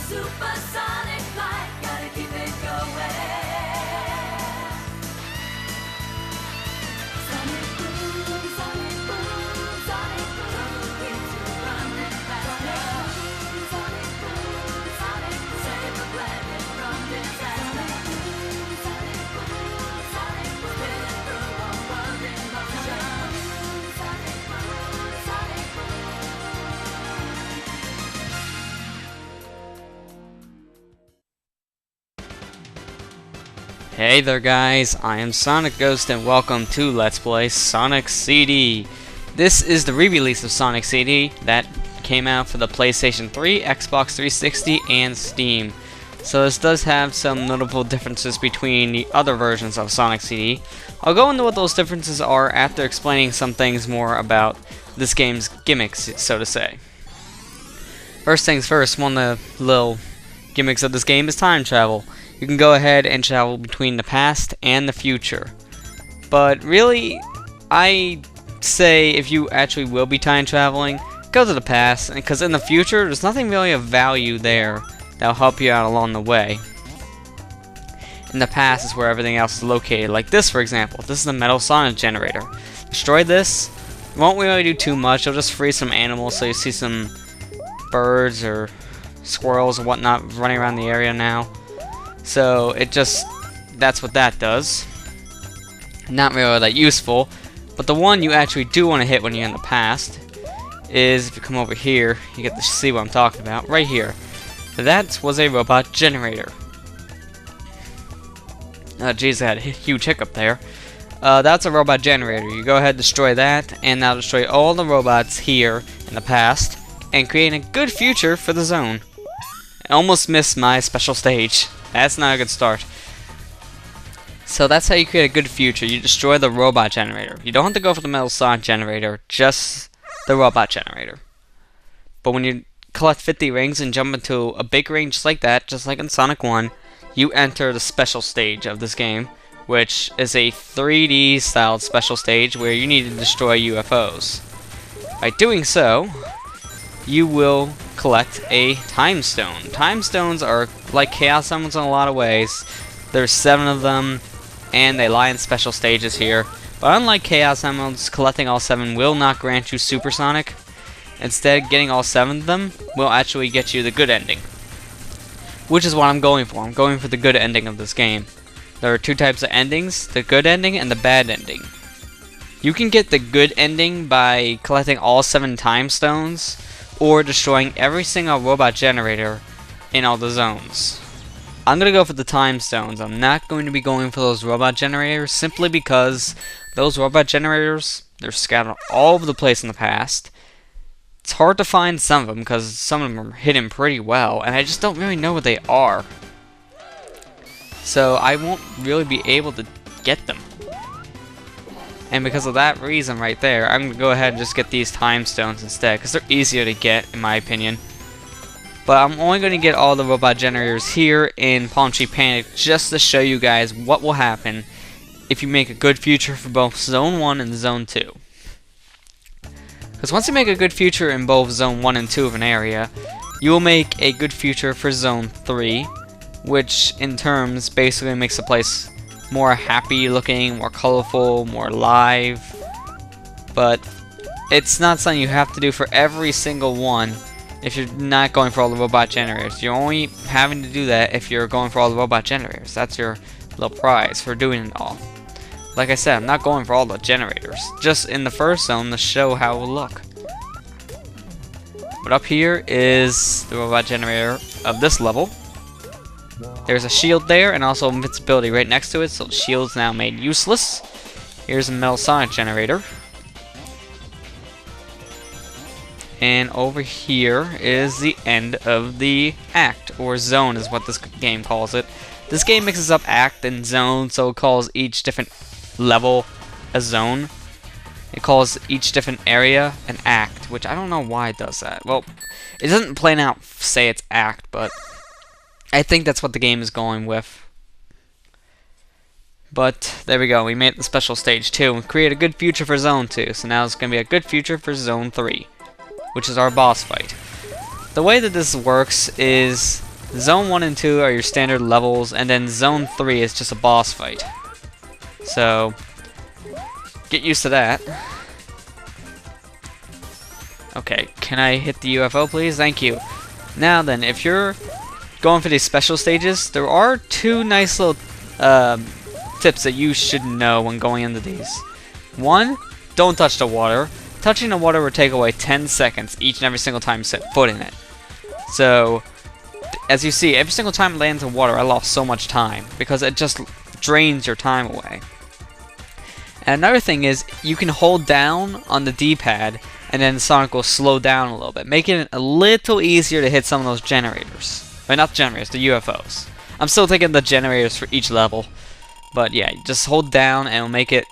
Supersonic flight, gotta keep it going. Sonic boom, sonic boom, sonic boom, keeps you running faster. Sonic boom, sonic boom, save the planet from disaster. Sonic boom, sonic boom, spinning through a world in motion. Sonic boom, sonic boom. Hey there guys, I am SonicGhost and welcome to Let's Play Sonic CD. This is the re-release of Sonic CD that came out for the PlayStation 3, Xbox 360, and Steam. So this does have some notable differences between the other versions of Sonic CD. I'll go into what those differences are after explaining some things more about this game's gimmicks, so to say. First things first, one of the little gimmicks of this game is time travel. You can go ahead and travel between the past and the future. But really, I say if you actually will be time traveling, go to the past, because in the future, there's nothing really of value there that'll help you out along the way. In the past is where everything else is located, like this for example. This is the metal Sonic generator. Destroy this, won't really do too much, it'll just freeze some animals, so you see some birds or squirrels or whatnot running around the area now. So that's what that does. Not really that useful, but the one you actually do want to hit when you're in the past is, if you come over here, you get to see what I'm talking about, right here. That was a robot generator. Geez, I had a huge hiccup there. That's a robot generator. You go ahead and destroy that, and that'll destroy all the robots here in the past, and create a good future for the zone. I almost missed my special stage. That's not a good start. So that's how you create a good future. You destroy the robot generator. You don't have to go for the metal Sonic generator, just the robot generator. But when you collect 50 rings and jump into a big ring just like that, just like in Sonic 1, you enter the special stage of this game, which is a 3D styled special stage where you need to destroy UFOs. By doing so, you will collect a time stone. Time stones are like Chaos Emeralds in a lot of ways. There's 7 of them, and they lie in special stages here. But unlike Chaos Emeralds, collecting all 7 will not grant you Supersonic. Instead, getting all 7 of them will actually get you the good ending, which is what I'm going for. I'm going for the good ending of this game. There are 2 types of endings, the good ending and the bad ending. You can get the good ending by collecting all 7 time stones, or destroying every single robot generator in all the zones. I'm going to go for the time stones. I'm not going to be going for those robot generators simply because those robot generators, they're scattered all over the place in the past. It's hard to find some of them because some of them are hidden pretty well, and I just don't really know what they are. So I won't really be able to get them. And because of that reason right there, I'm going to go ahead and just get these time stones instead, because they're easier to get, in my opinion. But I'm only going to get all the robot generators here in Palmtree Panic, just to show you guys what will happen if you make a good future for both Zone 1 and Zone 2. Because once you make a good future in both Zone 1 and 2 of an area, you will make a good future for Zone 3, which in terms basically makes the place more happy looking, more colorful, more live. But it's not something you have to do for every single one if you're not going for all the robot generators. You're only having to do that if you're going for all the robot generators. That's your little prize for doing it all. Like I said, I'm not going for all the generators, just in the first zone to show how it will look. But up here is the robot generator of this level. There's a shield there, and also invincibility right next to it, so the shield's now made useless. Here's a metal Sonic generator. And over here is the end of the act, or zone is what this game calls it. This game mixes up act and zone, so it calls each different level a zone. It calls each different area an act, which I don't know why it does that. Well, it doesn't plain out say it's act, but I think that's what the game is going with. But there we go, we made the special stage 2 and create a good future for Zone 2. So now it's going to be a good future for Zone 3, which is our boss fight. The way that this works is Zone 1 and 2 are your standard levels, and then Zone 3 is just a boss fight. So, get used to that. Okay, can I hit the UFO, please? Thank you. Now then, if you're going for these special stages, there are two nice little tips that you should know when going into these. One, don't touch the water. Touching the water will take away 10 seconds each and every single time you set foot in it. So, as you see, every single time it lands in water, I lost so much time because it just drains your time away. And another thing is, you can hold down on the D-pad and then Sonic will slow down a little bit, making it a little easier to hit some of those generators. Or not generators, the UFOs. I'm still taking the generators for each level. But yeah, just hold down and it'll make it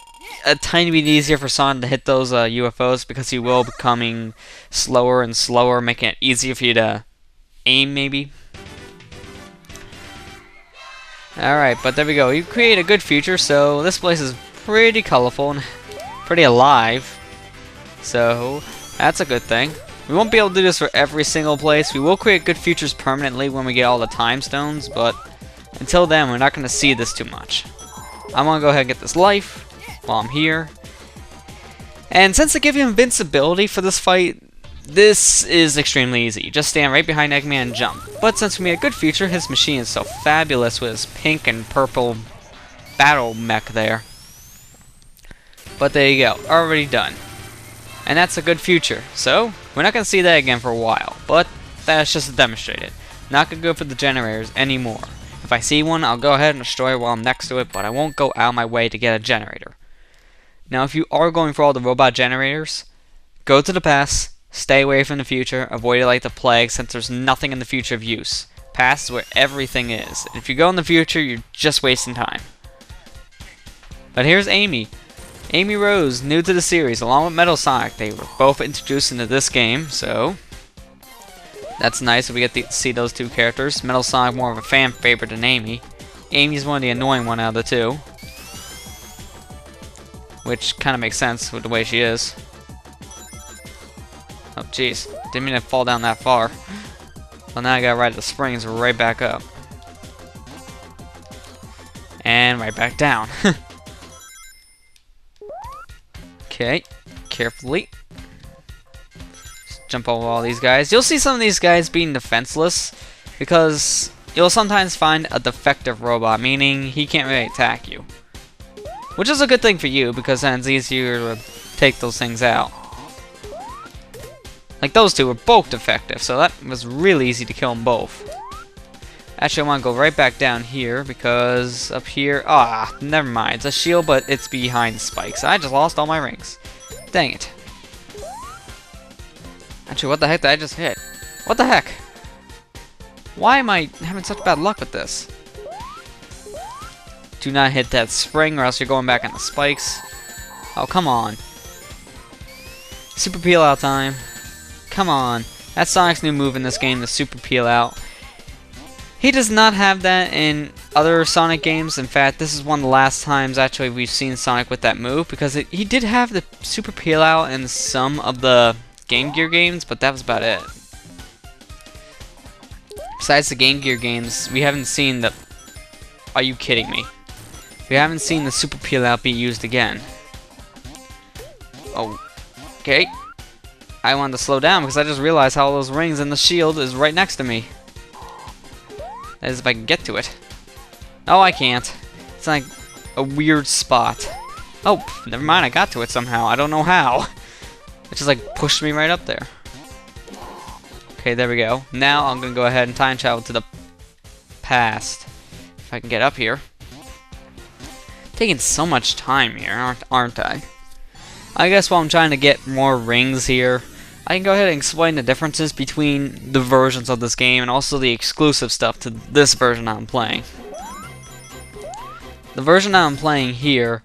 a tiny bit easier for Sonic to hit those UFOs because he will be becoming slower and slower, making it easier for you to aim maybe. Alright, but there we go. You create a good future, so this place is pretty colorful and pretty alive. So, that's a good thing. We won't be able to do this for every single place. We will create good futures permanently when we get all the time stones, but until then, we're not going to see this too much. I'm going to go ahead and get this life while I'm here. And since they give you invincibility for this fight, this is extremely easy. You just stand right behind Eggman and jump. But since we made a good future, his machine is so fabulous with his pink and purple battle mech there. But there you go, already done. And that's a good future. So, we're not going to see that again for a while. But that's just to demonstrate it. Not going to go for the generators anymore. If I see one, I'll go ahead and destroy it while I'm next to it, but I won't go out of my way to get a generator. Now, if you are going for all the robot generators, go to the past, stay away from the future, avoid it like the plague since there's nothing in the future of use. Past is where everything is. And if you go in the future, you're just wasting time. But here's Amy. Amy Rose, new to the series, along with Metal Sonic. They were both introduced into this game, so that's nice that we get to see those two characters. Metal Sonic more of a fan favorite than Amy. Amy's one of the annoying one out of the two, which kind of makes sense with the way she is. Oh jeez, didn't mean to fall down that far. Well, now I gotta ride the springs right back up. And right back down. Okay, carefully. Just jump over all these guys. You'll see some of these guys being defenseless because you'll sometimes find a defective robot, meaning he can't really attack you. Which is a good thing for you because then it's easier to take those things out. Like those two were both defective, so that was really easy to kill them both. Actually, I want to go right back down here because up here, never mind. It's a shield, but it's behind spikes. I just lost all my rings. Dang it. Actually, what the heck did I just hit? What the heck? Why am I having such bad luck with this? Do not hit that spring or else you're going back on the spikes. Oh, come on. Super peel out time. Come on. That's Sonic's new move in this game, the super peel out. He does not have that in other Sonic games. In fact, this is one of the last times actually we've seen Sonic with that move because he did have the super peel out in some of the Game Gear games, but that was about it. Besides the Game Gear games, we haven't seen the... Are you kidding me? We haven't seen the super peel out be used again. Oh, okay. I wanted to slow down because I just realized how all those rings and the shield is right next to me. That is if I can get to it. Oh, I can't. It's like a weird spot. Oh, never mind. I got to it somehow. I don't know how. It just like pushed me right up there. Okay, there we go. Now I'm going to go ahead and time travel to the past. If I can get up here. Taking so much time here, aren't I? I guess while I'm trying to get more rings here, I can go ahead and explain the differences between the versions of this game and also the exclusive stuff to this version I'm playing. The version I'm playing here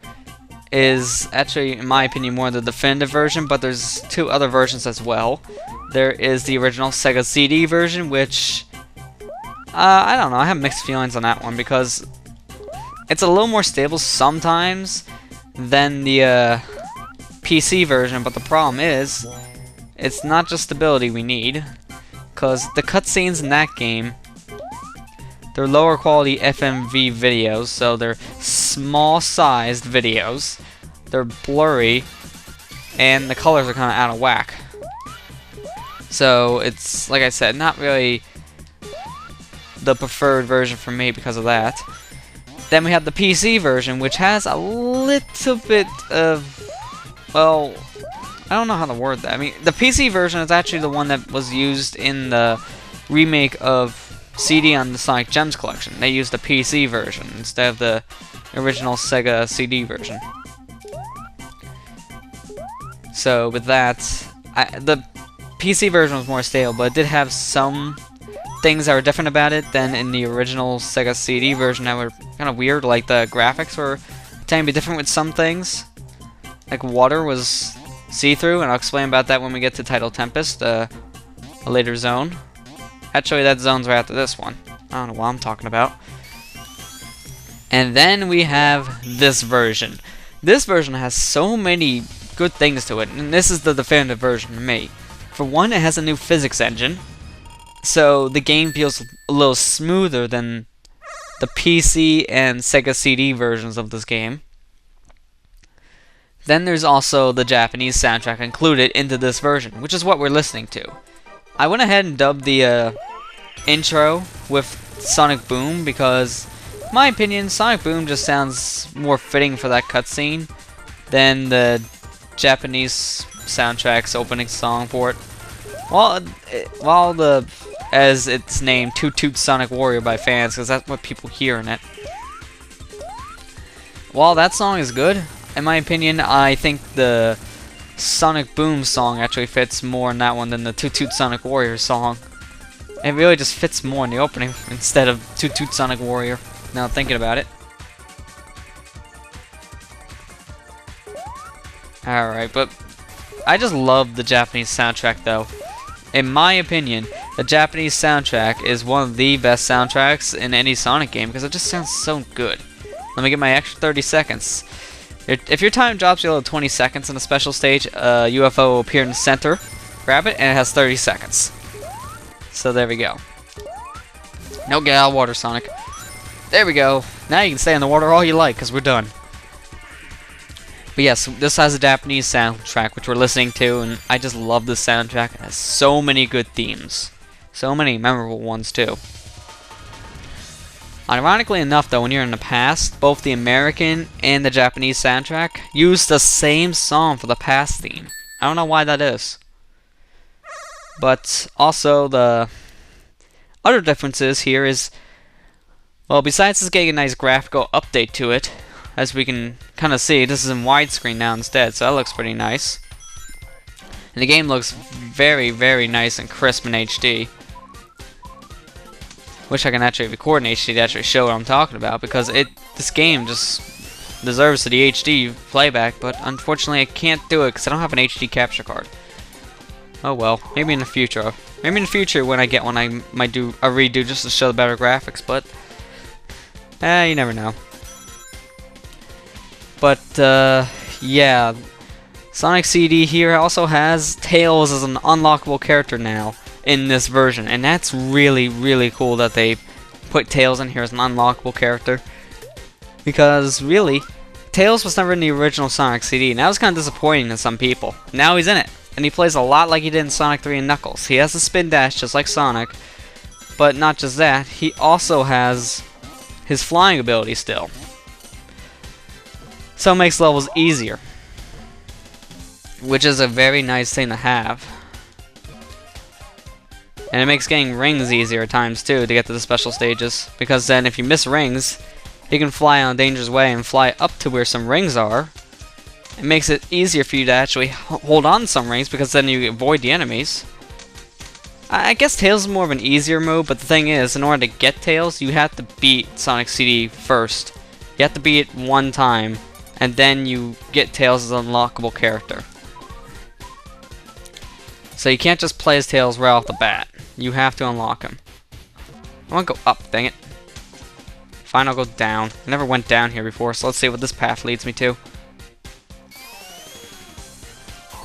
is actually, in my opinion, more the definitive version, but there's two other versions as well. There is the original Sega CD version, which, I don't know, I have mixed feelings on that one because it's a little more stable sometimes than the PC version, but the problem is, it's not just stability we need, because the cutscenes in that game they're lower quality FMV videos, so they're small sized videos. They're blurry, and the colors are kind of out of whack. So it's, like I said, not really the preferred version for me because of that. Then we have the PC version, which has a little bit of, well, I don't know how to word that. I mean, the PC version is actually the one that was used in the remake of CD on the Sonic Gems collection. They used the PC version instead of the original Sega CD version. So with that, the PC version was more stable, but it did have some things that were different about it than in the original Sega CD version that were kind of weird. Like the graphics were tending to be different with some things. Like water was see-through, and I'll explain about that when we get to Tidal Tempest, a later zone. Actually, that zone's right after this one. I don't know what I'm talking about. And then we have this version. This version has so many good things to it, and this is the definitive version for me. For one, it has a new physics engine, so the game feels a little smoother than the PC and Sega CD versions of this game. Then there's also the Japanese soundtrack included into this version, which is what we're listening to. I went ahead and dubbed the intro with Sonic Boom because, in my opinion, Sonic Boom just sounds more fitting for that cutscene than the Japanese soundtrack's opening song for it. While as it's named, Toot Toot Sonic Warrior by fans, because that's what people hear in it. While that song is good, in my opinion, I think the Sonic Boom song actually fits more in that one than the Toot Toot Sonic Warrior song. It really just fits more in the opening instead of Toot Toot Sonic Warrior, now thinking about it. Alright, but I just love the Japanese soundtrack though. In my opinion, the Japanese soundtrack is one of the best soundtracks in any Sonic game because it just sounds so good. Let me get my extra 30 seconds. If your time drops below 20 seconds in a special stage, a UFO will appear in the center. Grab it, and it has 30 seconds. So there we go. No, get out of water, Sonic. There we go. Now you can stay in the water all you like, because we're done. But yes, this has a Japanese soundtrack, which we're listening to, and I just love this soundtrack. It has so many good themes. So many memorable ones, too. Ironically enough, though, when you're in the past, both the American and the Japanese soundtrack use the same song for the past theme. I don't know why that is. But also, the other differences here is, well, besides this getting a nice graphical update to it, as we can kind of see, this is in widescreen now instead, so that looks pretty nice. And the game looks very, very nice and crisp in HD. Wish I can actually record in HD to actually show what I'm talking about, because this game just deserves the HD playback, but unfortunately I can't do it because I don't have an HD capture card. Oh well, maybe in the future. Maybe in the future when I get one I might do a redo just to show the better graphics, but you never know. But yeah, Sonic CD here also has Tails as an unlockable character now in this version, and that's really, really cool that they put Tails in here as an unlockable character, because really, Tails was never in the original Sonic CD, and that was kind of disappointing to some people. Now he's in it, and he plays a lot like he did in Sonic 3 and Knuckles. He has a spin dash just like Sonic, but not just that, he also has his flying ability still. So it makes levels easier, which is a very nice thing to have. And it makes getting rings easier at times too to get to the special stages, because then if you miss rings, you can fly on a dangerous way and fly up to where some rings are. It makes it easier for you to actually hold on to some rings, because then you avoid the enemies. I guess Tails is more of an easier move, but the thing is, in order to get Tails, you have to beat Sonic CD first. You have to beat it one time, and then you get Tails as an unlockable character. So you can't just play as Tails right off the bat. You have to unlock him. I want to go up, dang it. Fine, I'll go down. I never went down here before, so let's see what this path leads me to.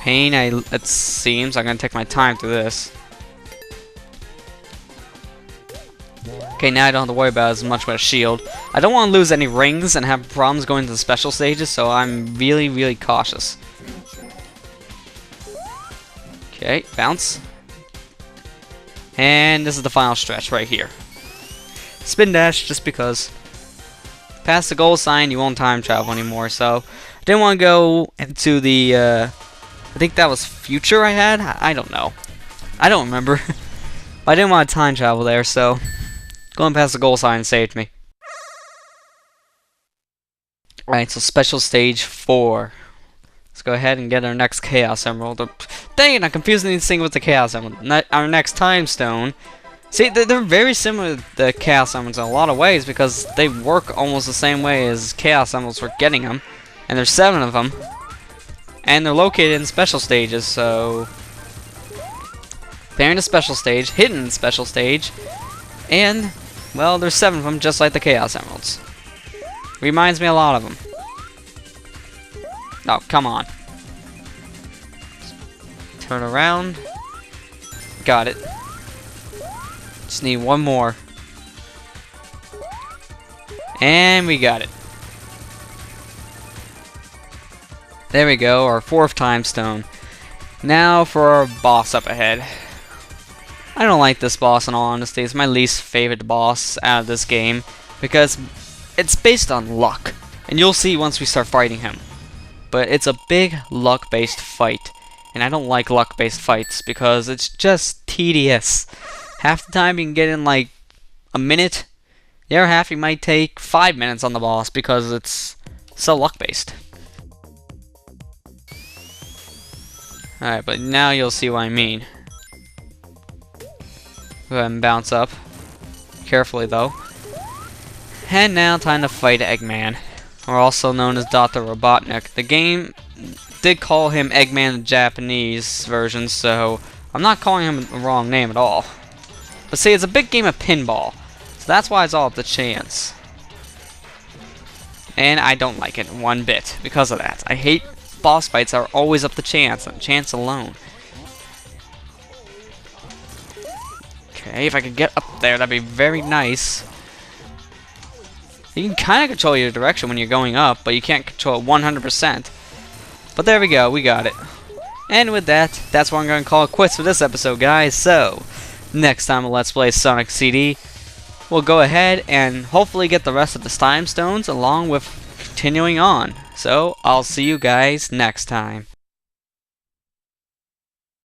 Pain, it seems. I'm going to take my time through this. Okay, now I don't have to worry about as much with a shield. I don't want to lose any rings and have problems going to the special stages, so I'm really, really cautious. Okay, bounce. And this is the final stretch right here. Spin dash, just because. Past the goal sign, you won't time travel anymore, so I didn't want to go into the, I think that was future I had? I don't know. I don't remember. I didn't want to time travel there, so going past the goal sign saved me. Alright, so special stage 4. Let's go ahead and get our next Chaos Emerald. Dang it, I'm confusing these things with the Chaos Emerald. Our next Time Stone. See, they're very similar to the Chaos Emeralds in a lot of ways because they work almost the same way as Chaos Emeralds for getting them. And there's 7 of them. And they're located in special stages, so they're in a special stage, hidden in a special stage, and, well, there's 7 of them, just like the Chaos Emeralds. Reminds me a lot of them. Oh, come on. Turn around. Got it. Just need one more. And we got it. There we go, our 4th time stone. Now for our boss up ahead. I don't like this boss in all honesty. It's my least favorite boss out of this game because it's based on luck. And you'll see once we start fighting him. But it's a big luck-based fight. And I don't like luck-based fights because it's just tedious. Half the time you can get in like a minute. The other half you might take 5 minutes on the boss because it's so luck-based. Alright, but now you'll see what I mean. Go ahead and bounce up. Carefully, though. And now, time to fight Eggman. Or also known as Dr. Robotnik. The game did call him Eggman in the Japanese version, so I'm not calling him the wrong name at all. But see, it's a big game of pinball. So that's why it's all up to chance. And I don't like it one bit because of that. I hate boss fights that are always up to chance, and chance alone. Okay, if I could get up there, that'd be very nice. You can kind of control your direction when you're going up, but you can't control it 100%. But there we go, we got it. And with that, that's what I'm going to call it quits for this episode, guys. So, next time on Let's Play Sonic CD, we'll go ahead and hopefully get the rest of the Time Stones along with continuing on. So, I'll see you guys next time.